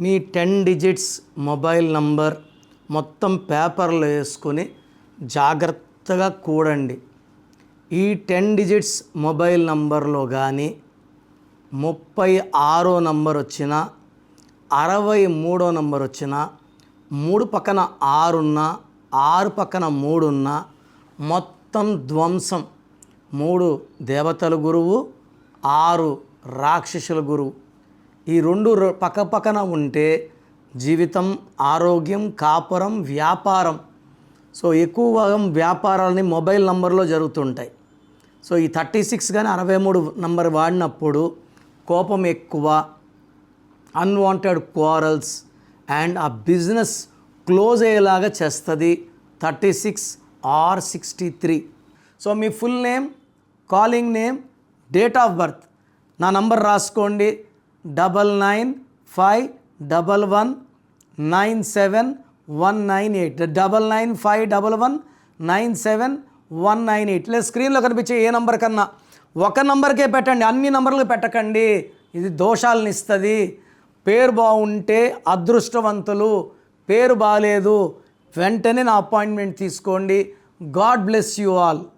మీ 10 digits mobile number మొత్తం పేపర్లో వేసుకొని జాగ్రత్తగా కూడండి. ఈ 10 డిజిట్స్ మొబైల్ నంబర్లో కానీ 36వ నంబర్ వచ్చినా 63వ నంబర్ వచ్చినా 3 పక్కన 6 ఉన్నా 6 పక్కన 3 ఉన్నా మొత్తం ధ్వంసం. 3 దేవతల గురువు, 6 రాక్షసుల గురువు. ఈ 2 పక్క పక్కన ఉంటే జీవితం, ఆరోగ్యం, కాపురం, వ్యాపారం. సో ఎక్కువ భాగం వ్యాపారాలని మొబైల్ నంబర్లో జరుగుతుంటాయి. సో ఈ 36 కానీ 63 నంబర్ వాడినప్పుడు కోపం ఎక్కువ, అన్వాంటెడ్ క్వారల్స్ అండ్ ఆ బిజినెస్ క్లోజ్ అయ్యేలాగా చేస్తుంది 36 ఆర్ 63. సో మీ full name, calling name, date of birth నా నంబర్ రాసుకోండి. 9951197198 9951197198. లేదా స్క్రీన్లో కనిపించే ఏ నంబర్ కన్నా ఒక నంబర్కే పెట్టండి, అన్ని నంబర్లు పెట్టకండి. ఇది దోషాలను ఇస్తుంది. పేరు బాగుంటే అదృష్టవంతులు, పేరు బాగాలేదు వెంటనే నా అపాయింట్మెంట్ తీసుకోండి. God bless you all.